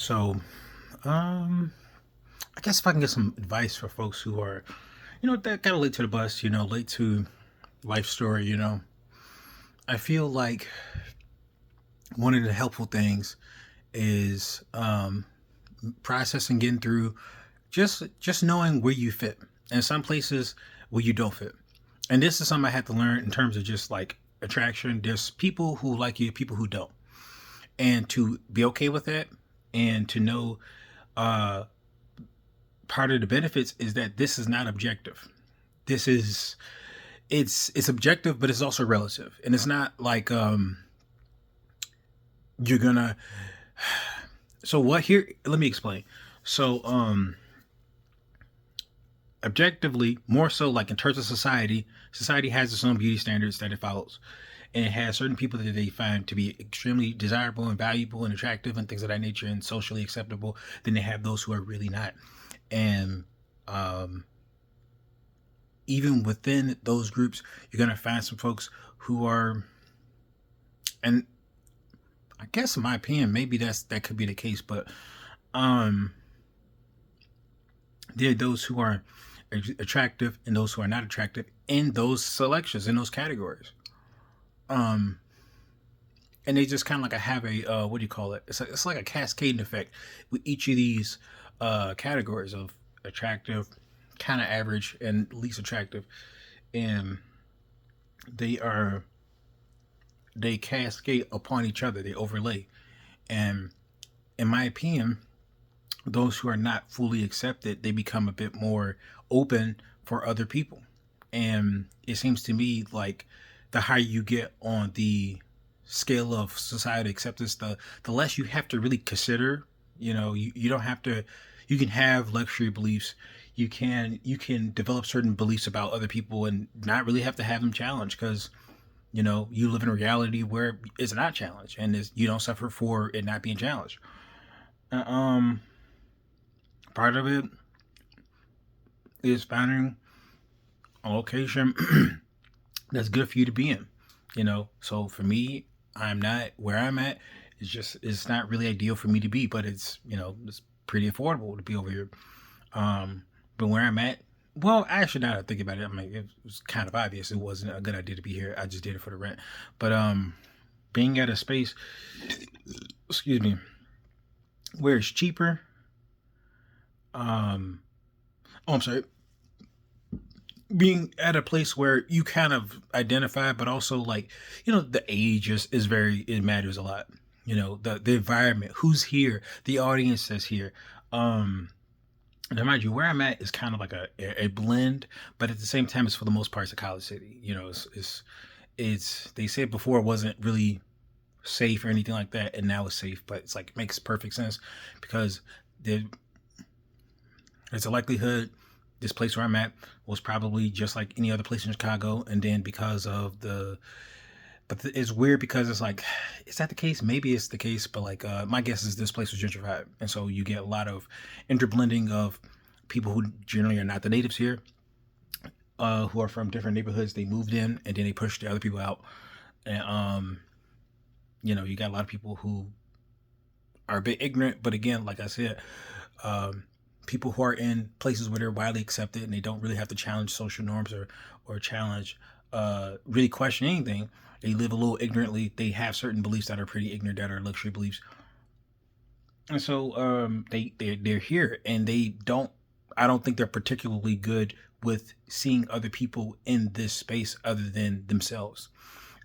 So, um, I guess if I can get some advice for folks who are, that kind of late to the bus, late to life story, I feel like one of the helpful things is processing, getting through, just knowing where you fit, and some places where you don't fit. And this is something I had to learn in terms of just like attraction. There's people who like you, people who don't, and to be okay with that, and to know uh, part of the benefits is that this is not objective. This is it's objective, but it's also relative, and it's not like you're gonna. So what here? Let me explain. So objectively, more so like in terms of society, society has its own beauty standards that it follows, and it has certain people that they find to be extremely desirable and valuable and attractive and things of that nature and socially acceptable. Then they have those who are really not, and um, even within those groups, you're gonna find some folks who are, and I guess in my opinion, maybe that could be the case, but um, there are those who are attractive and those who are not attractive in those selections in those categories. Um, and they just kind of like have a what do you call it? It's like a cascading effect with each of these categories of attractive, kind of average, and least attractive, and they are they cascade upon each other. They overlay, and in my opinion, those who are not fully accepted, they become a bit more open for other people. And it seems to me like the higher you get on the scale of society acceptance, the less you have to really consider. You don't have to. You can have luxury beliefs. You can develop certain beliefs about other people and not really have to have them challenged because you live in a reality where it's not challenged and you don't suffer for it not being challenged. Uh, Um, Part of it is finding a location that's good for you to be in. So for me, I'm not where I'm at. It's not really ideal for me to be, but it's pretty affordable to be over here. Um, but where I'm at, well, actually, now that I think about it, I mean, it was kind of obvious it wasn't a good idea to be here. I just did it for the rent. But being at a space, excuse me, where it's cheaper. Um, oh, I'm sorry, being at a place where you kind of identify, but also like the age is very it matters a lot. The environment, who's here, the audience that's here. Now, mind you, where I'm at is kind of like a blend, but at the same time, it's for the most part it's a college city. It's they said before it wasn't really safe or anything like that, and now it's safe, but it's like it makes perfect sense because there, there's a likelihood this place where I'm at was probably just like any other place in Chicago, and then because of it's weird because it's like, is that the case? Maybe it's the case, but like my guess is this place was gentrified, and so you get a lot of interblending of people who generally are not the natives here, who are from different neighborhoods. They moved in, and then they pushed the other people out, and you got a lot of people who are a bit ignorant, but again, like I said, um, people who are in places where they're widely accepted and they don't really have to challenge social norms or challenge really question anything. They live a little ignorantly. They have certain beliefs that are pretty ignorant, that are luxury beliefs, and so they're here and they don't. I don't think they're particularly good with seeing other people in this space other than themselves,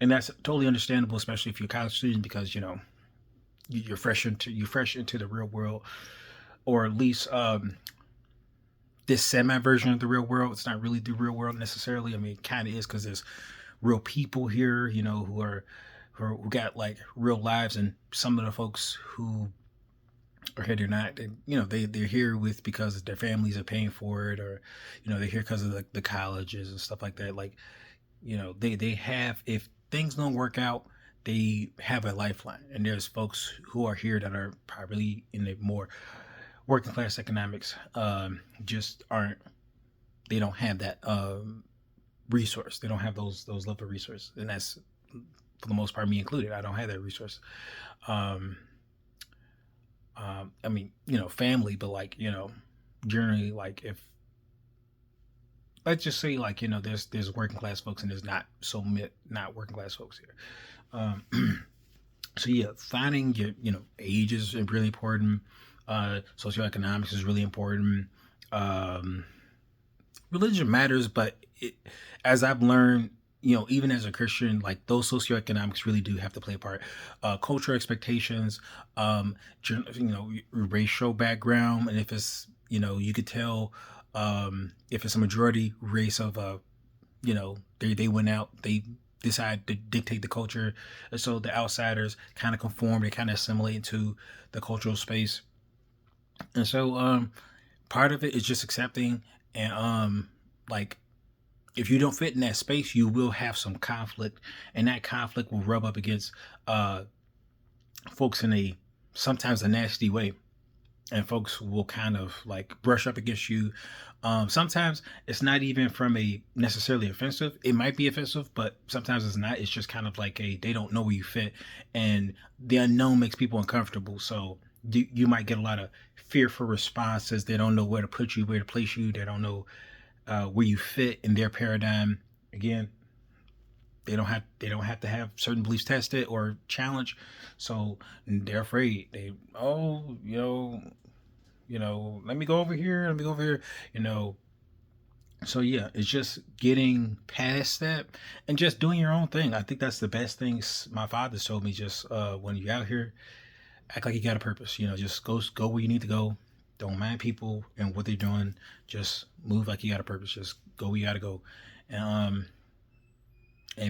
and that's totally understandable, especially if you're a college student because you're fresh into the real world, or at least this semi version of the real world. It's not really the real world necessarily. I mean, it kind of is because there's real people here, who got like real lives, and some of the folks who are here, they're not. They're here with because their families are paying for it, or they're here because of the colleges and stuff like that. Like they have, if things don't work out, they have a lifeline, and there's folks who are here that are probably in a more working class economics, just aren't, they don't have that resource. They don't have those level of resources, and that's for the most part me included. I don't have that resource. Um, I mean, family, but like, generally, like if let's just say like, there's working class folks and there's not working class folks here. So yeah, finding your age is really important. Socioeconomics is really important. Um, Religion matters, but as I've learned, even as a Christian, like those socioeconomics really do have to play a part. Cultural expectations, racial background, and if it's you could tell if it's a majority race of they went out, they decide to dictate the culture, and so the outsiders kind of conform, they kind of assimilate into the cultural space, and so part of it is just accepting and like if you don't fit in that space, you will have some conflict, and that conflict will rub up against uh, folks in a sometimes a nasty way, and folks will kind of like brush up against you. Sometimes it's not even from a necessarily offensive. It might be offensive, but sometimes it's not. It's just kind of like they don't know where you fit, and the unknown makes people uncomfortable. So you might get a lot of fearful responses. They don't know where to put you, where to place you. They don't know where you fit in their paradigm. Again, they don't have to have certain beliefs tested or challenged, so they're afraid. Let me go over here. Let me go over here. You know, so yeah, it's just getting past that and just doing your own thing. I think that's the best things my father told me. Just when you're out here, act like you got a purpose. Just go where you need to go. Don't mind people and what they're doing. Just move like you got a purpose. Just go where you got to go. And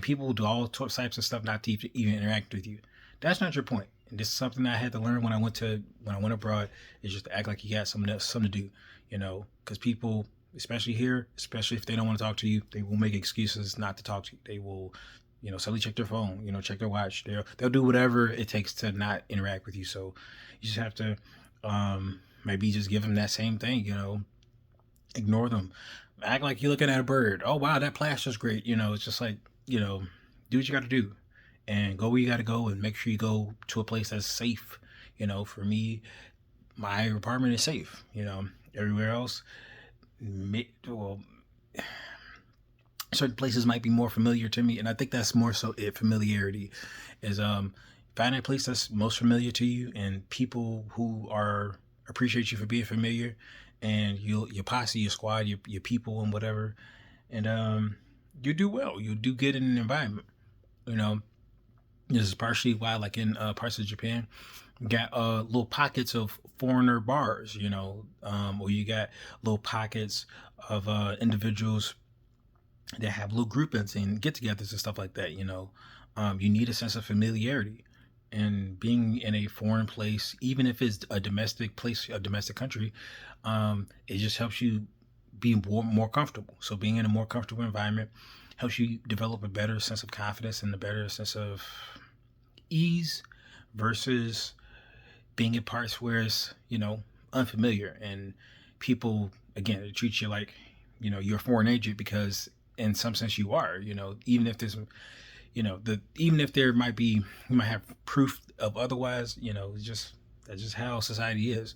people do all types of stuff not to even interact with you. That's not your point. And this is something I had to learn when I went abroad. Is just to act like you got something to do. Because people, especially here, especially if they don't want to talk to you, they will make excuses not to talk to you. They will, suddenly check their phone, check their watch. They'll do whatever it takes to not interact with you. So you just have to maybe just give them that same thing. Ignore them. Act like you're looking at a bird. Oh wow, that plaster's great. It's just like do what you got to do, and go where you got to go, and make sure you go to a place that's safe. For me, my apartment is safe. Everywhere else, well, certain places might be more familiar to me, and I think that's more so it. Familiarity is find a place that's most familiar to you, and people who are appreciate you for being familiar, and your posse, your squad, your people, and whatever, and you do well. You do good in an environment. You know, this is partially why, like in parts of Japan, you got little pockets of foreigner bars. Or you got little pockets of individuals that have little groupings and get-togethers and stuff like that. You need a sense of familiarity, and being in a foreign place, even if it's a domestic place, a domestic country, it just helps you be more comfortable. So being in a more comfortable environment helps you develop a better sense of confidence and a better sense of ease versus being in parts where it's unfamiliar, and people again they treat you like you're a foreign agent, because in some sense you are. Even if there's even if there might be, you might have proof of otherwise. It's just that's just how society is.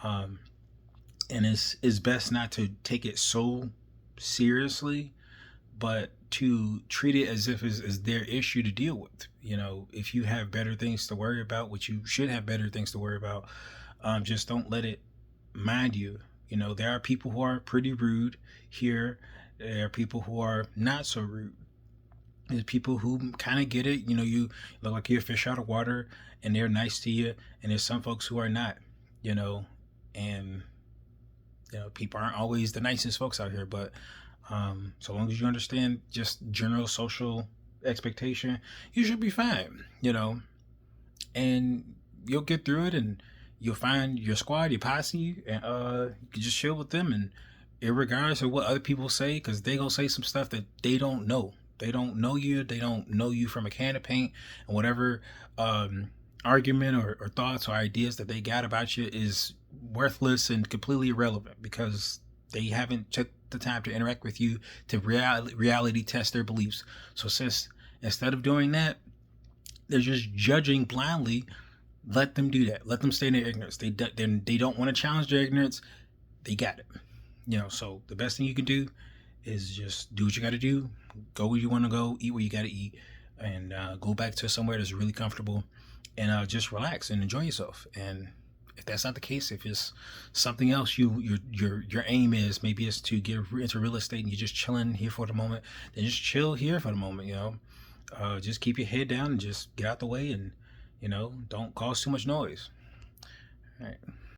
um and it's best not to take it so seriously, but to treat it as if it's their issue to deal with. If you have better things to worry about, which you should have better things to worry about, just don't let it mind you. There are people who are pretty rude here. There are people who are not so rude. There's people who kind of get it. You look like you're a fish out of water, and they're nice to you. And there's some folks who are not. And people aren't always the nicest folks out here, but so long as you understand just general social expectation, you should be fine. And you'll get through it, and you'll find your squad, your posse, and you can just chill with them, and regardless of what other people say, because they gonna say some stuff that they don't know. They don't know you. They don't know you from a can of paint, and whatever argument or thoughts or ideas that they got about you is worthless and completely irrelevant, because they haven't took the time to interact with you to reality test their beliefs. So since instead of doing that, they're just judging blindly, Let them do that. Let them stay in their ignorance. They don't want to challenge their ignorance. They got it. So the best thing you can do is just do what you got to do. Go where you want to go. Eat where you got to eat, and go back to somewhere that's really comfortable, and just relax and enjoy yourself. And if that's not the case, if it's something else, your aim is maybe it's to get into real estate and you're just chilling here for the moment, then just chill here for the moment. Just keep your head down and just get out the way, and don't cause too much noise. All right.